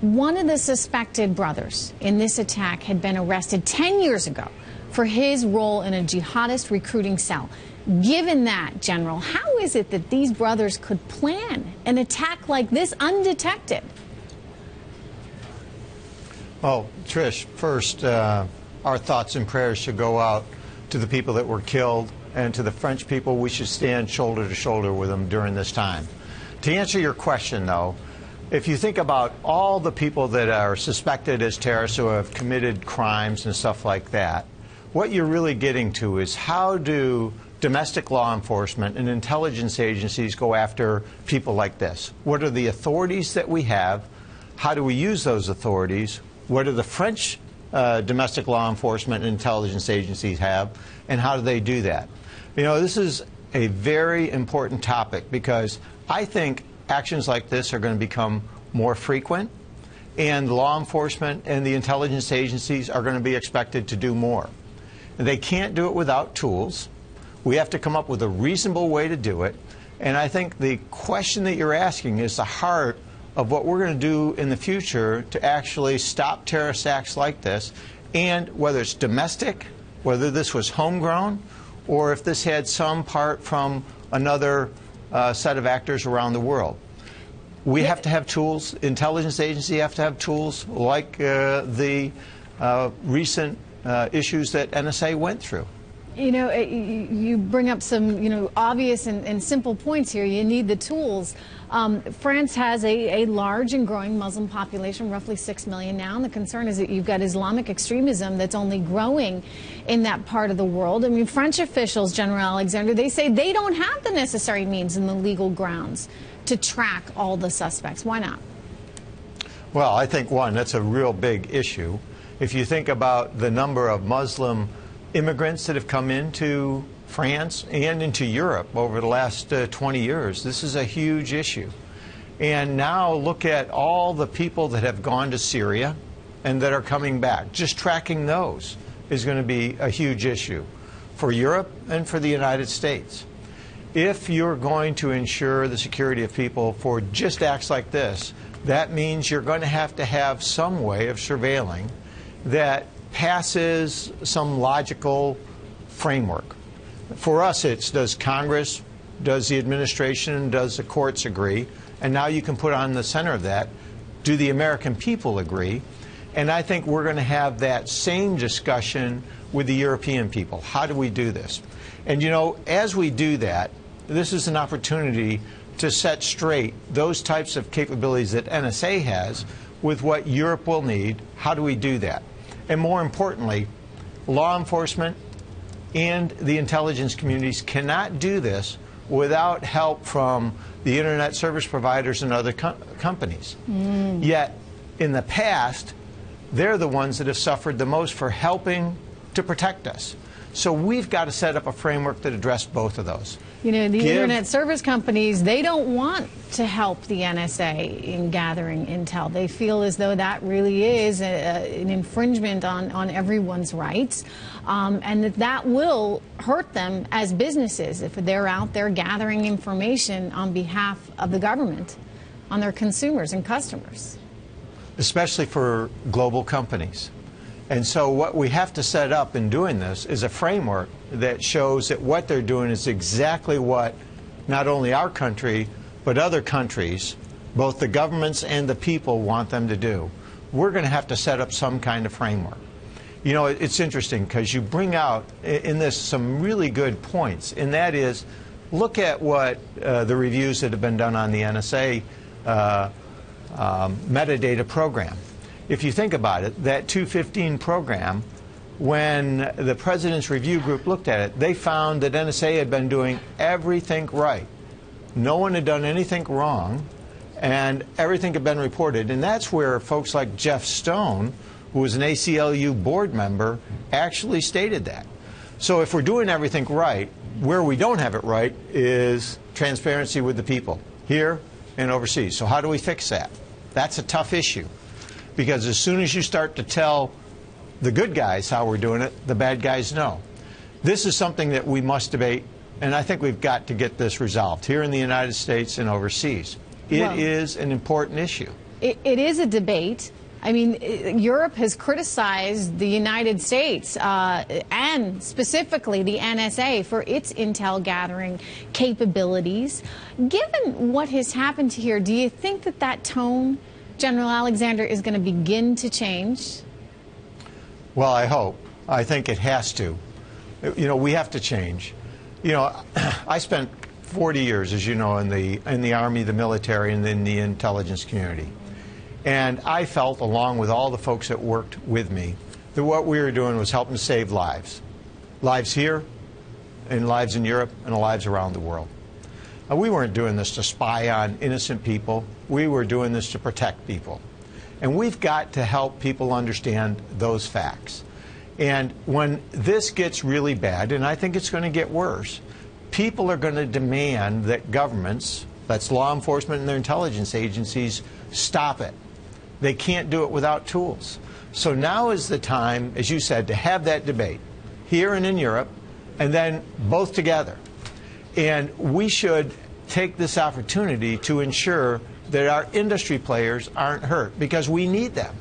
One of the suspected brothers in this attack had been arrested 10 years ago for his role in a jihadist recruiting cell. Given that, General, how is it that these brothers could plan an attack like this undetected? Well, Trish, first, our thoughts and prayers should go out to the people that were killed, and to the French people. We should stand shoulder to shoulder with them during this time. To answer your question, though, if you think about all the people that are suspected as terrorists who have committed crimes and stuff like that, what you're really getting to is how do domestic law enforcement and intelligence agencies go after people like this? What are the authorities that we have? How do we use those authorities? What do the French domestic law enforcement and intelligence agencies have, and how do they do that? You know, this is a very important topic because I think actions like this are going to become more frequent, and law enforcement and the intelligence agencies are going to be expected to do more. They can't do it without tools. We have to come up with a reasonable way to do it, and I think the question that you're asking is the heart of what we're going to do in the future to actually stop terrorist acts like this, and whether it's domestic, whether this was homegrown, or if this had some part from another set of actors around the world. We have to have tools. Intelligence agencies have to have tools like the recent issues that NSA went through. You know, you bring up some, obvious and simple points here. You need the tools. France has a large and growing Muslim population, roughly 6 million now, and the concern is that you've got Islamic extremism that's only growing in that part of the world. I mean, French officials, General Alexander, they say they don't have the necessary means and the legal grounds to track all the suspects. Why not? Well, I think, one, that's a real big issue. If you think about the number of Muslim immigrants that have come into France and into Europe over the last 20 years, this is a huge issue. And now look at all the people that have gone to Syria and that are coming back. Just tracking those is going to be a huge issue for Europe and for the United States. If you're going to ensure the security of people for just acts like this, that means you're going to have some way of surveilling that passes some logical framework. For us, it's does Congress, does the administration, does the courts agree? And now you can put on the center of that, do the American people agree? And I think we're going to have that same discussion with the European people. How do we do this? And, as we do that, this is an opportunity to set straight those types of capabilities that NSA has with what Europe will need. How do we do that? And more importantly, law enforcement and the intelligence communities cannot do this without help from the Internet service providers and other companies. Yet, in the past, they're the ones that have suffered the most for helping to protect us. So we've got to set up a framework that addresses both of those. The Internet service companies, they don't want to help the NSA in gathering intel. They feel as though that really is an infringement on everyone's rights, and that will hurt them as businesses if they're out there gathering information on behalf of the government, on their consumers and customers. Especially for global companies. And so what we have to set up in doing this is a framework that shows that what they're doing is exactly what not only our country, but other countries, both the governments and the people, want them to do. We're going to have to set up some kind of framework. It's interesting because you bring out in this some really good points, and that is, look at what the reviews that have been done on the NSA metadata program. If you think about it, that 215 program, when the President's Review Group looked at it, they found that NSA had been doing everything right. No one had done anything wrong, and everything had been reported. And that's where folks like Jeff Stone, who was an ACLU board member, actually stated that. So if we're doing everything right, where we don't have it right is transparency with the people, here and overseas. So how do we fix that? That's a tough issue. Because as soon as you start to tell the good guys how we're doing it, the bad guys know. This is something that we must debate, and I think we've got to get this resolved here in the United States and overseas. It is an important issue. it is a debate. I mean, Europe has criticized the United States and specifically the NSA for its intel gathering capabilities. Given what has happened here, do you think that that tone, General Alexander, is going to begin to change? Well, I hope. I think it has to. You know, we have to change. You know, I spent 40 years, as you know, in the Army, the military, and in the intelligence community. And I felt, along with all the folks that worked with me, that what we were doing was helping save lives. Lives here, and lives in Europe, and lives around the world. Now, we weren't doing this to spy on innocent people. We were doing this to protect people. And we've got to help people understand those facts. And when this gets really bad, and I think it's going to get worse, people are going to demand that governments, that's law enforcement and their intelligence agencies, stop it. They can't do it without tools. So now is the time, as you said, to have that debate here and in Europe, and then both together. And we should take this opportunity to ensure that our industry players aren't hurt, because we need them.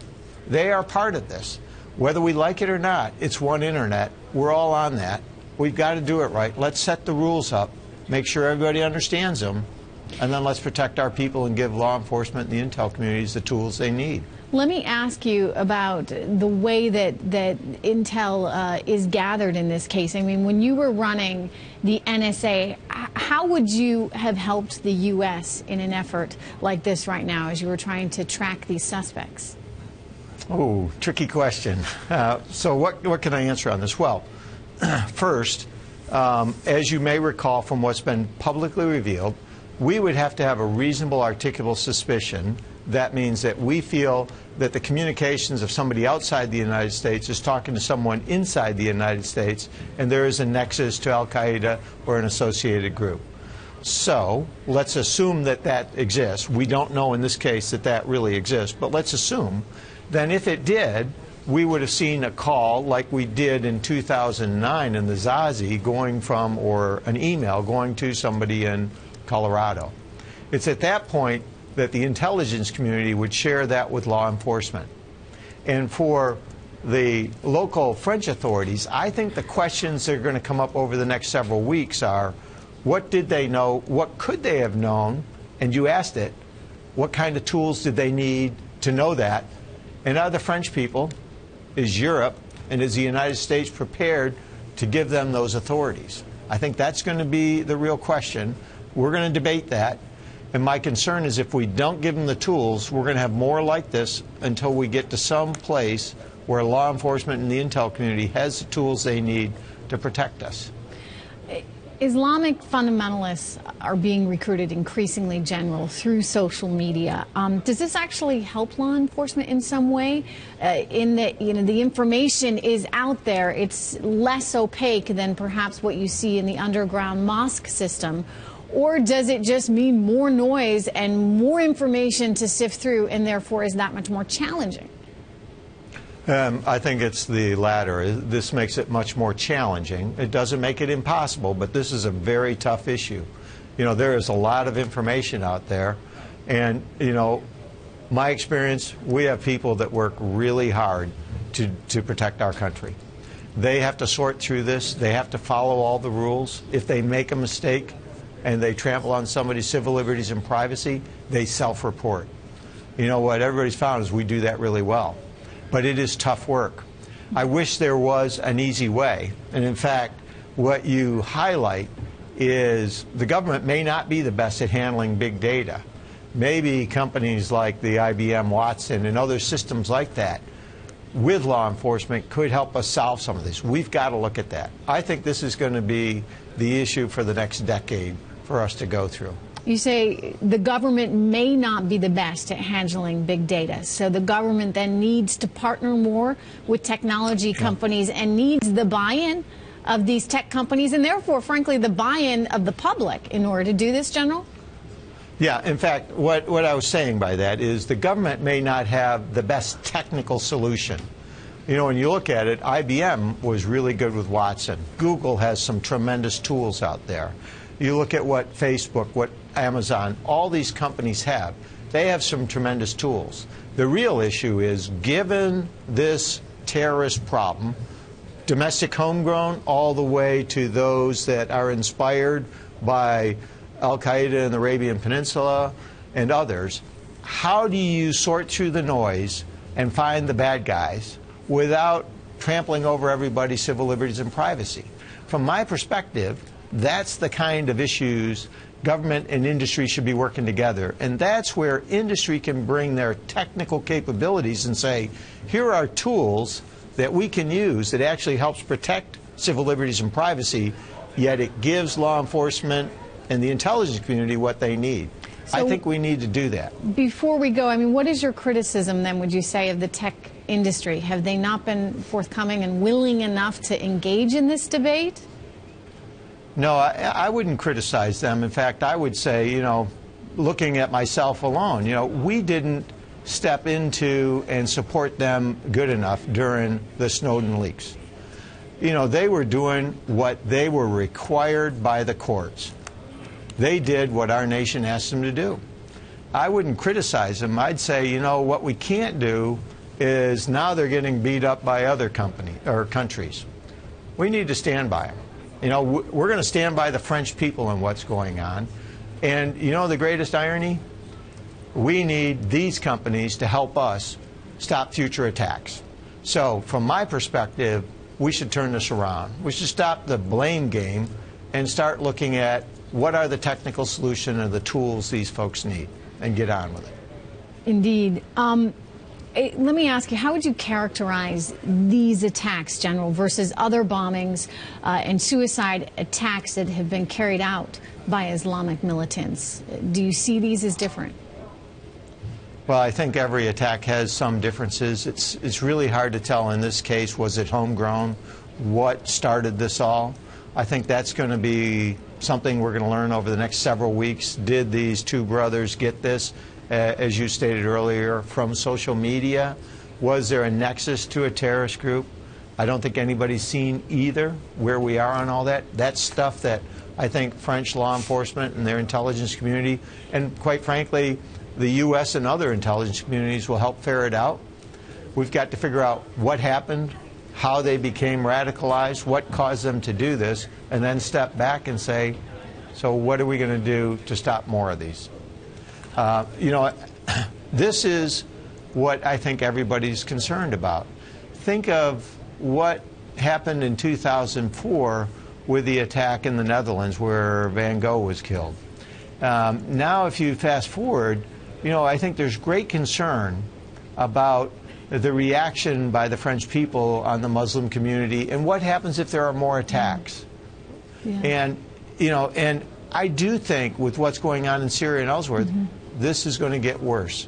They are part of this. Whether we like it or not, it's one internet. We're all on that. We've got to do it right. Let's set the rules up, make sure everybody understands them, and then let's protect our people and give law enforcement and the intel communities the tools they need. Let me ask you about the way that intel is gathered in this case. I mean, when you were running the NSA, how would you have helped the U.S. in an effort like this right now as you were trying to track these suspects? Oh, tricky question. So what can I answer on this? Well, first, as you may recall from what's been publicly revealed, we would have to have a reasonable articulable suspicion. That means that we feel that the communications of somebody outside the United States is talking to someone inside the United States, and there is a nexus to al-Qaeda or an associated group. So let's assume that that exists. We don't know in this case that that really exists, but let's assume. Then if it did, we would have seen a call like we did in 2009 in the Zazi going from, or an email going to somebody in Colorado. It's at that point that the intelligence community would share that with law enforcement. And for the local French authorities, I think the questions that are going to come up over the next several weeks are, what did they know? What could they have known? And you asked it, what kind of tools did they need to know that? And are the French people, is Europe, and is the United States prepared to give them those authorities? I think that's going to be the real question. We're going to debate that. And my concern is if we don't give them the tools, we're going to have more like this until we get to some place where law enforcement and the intel community has the tools they need to protect us. Islamic fundamentalists are being recruited increasingly, General, through social media. Does this actually help law enforcement in some way? In that, you know, the information is out there. It's less opaque than perhaps what you see in the underground mosque system. Or does it just mean more noise and more information to sift through, and therefore is that much more challenging? I think it's the latter. This makes it much more challenging. It doesn't make it impossible, but this is a very tough issue. You know, there is a lot of information out there, and, you know, my experience, we have people that work really hard to protect our country. They have to sort through this. They have to follow all the rules. If they make a mistake and they trample on somebody's civil liberties and privacy, they self-report. You know, what everybody's found is we do that really well. But it is tough work. I wish there was an easy way. And in fact, what you highlight is the government may not be the best at handling big data. Maybe companies like the IBM Watson and other systems like that with law enforcement could help us solve some of this. We've got to look at that. I think this is going to be the issue for the next decade for us to go through. You say the government may not be the best at handling big data, so the government then needs to partner more with technology companies and needs the buy-in of these tech companies and therefore, frankly, the buy-in of the public in order to do this, General? Yeah, in fact, what I was saying by that is the government may not have the best technical solution. You know, when you look at it, IBM was really good with Watson. Google has some tremendous tools out there. You look at what Facebook, what Amazon, all these companies have. They have some tremendous tools. The real issue is, given this terrorist problem, domestic homegrown all the way to those that are inspired by Al-Qaeda in the Arabian Peninsula and others, how do you sort through the noise and find the bad guys without trampling over everybody's civil liberties and privacy? From my perspective, that's the kind of issues government and industry should be working together. And that's where industry can bring their technical capabilities and say, here are tools that we can use that actually helps protect civil liberties and privacy, yet it gives law enforcement and the intelligence community what they need. So, I think we need to do that. Before we go, I mean, what is your criticism then, would you say, of the tech industry? Have they not been forthcoming and willing enough to engage in this debate? No, I wouldn't criticize them. In fact, I would say, you know, looking at myself alone, you know, we didn't step into and support them good enough during the Snowden leaks. You know, they were doing what they were required by the courts. They did what our nation asked them to do. I wouldn't criticize them. I'd say, you know, what we can't do is now they're getting beat up by other countries. We need to stand by them. You know, we're going to stand by the French people and what's going on. And you know the greatest irony? We need these companies to help us stop future attacks. So from my perspective, we should turn this around. We should stop the blame game and start looking at what are the technical solutions and the tools these folks need and get on with it. Indeed. Let me ask you, how would you characterize these attacks, General, versus other bombings and suicide attacks that have been carried out by Islamic militants? Do you see these as different? Well, I think every attack has some differences. It's really hard to tell in this case, was it homegrown? What started this all? I think that's going to be something we're going to learn over the next several weeks. Did these two brothers get this, as you stated earlier, from social media? Was there a nexus to a terrorist group? I don't think anybody's seen either where we are on all that. That's stuff that I think French law enforcement and their intelligence community, and quite frankly, the U.S. and other intelligence communities will help ferret out. We've got to figure out what happened, how they became radicalized, what caused them to do this, and then step back and say, so what are we going to do to stop more of these? You know, this is what I think everybody's concerned about. Think of what happened in 2004 with the attack in the Netherlands where Van Gogh was killed. Now, if you fast forward, you know, I think there's great concern about the reaction by the French people on the Muslim community and what happens if there are more attacks. Yeah. And, you know, and I do think with what's going on in Syria and elsewhere, this is going to get worse.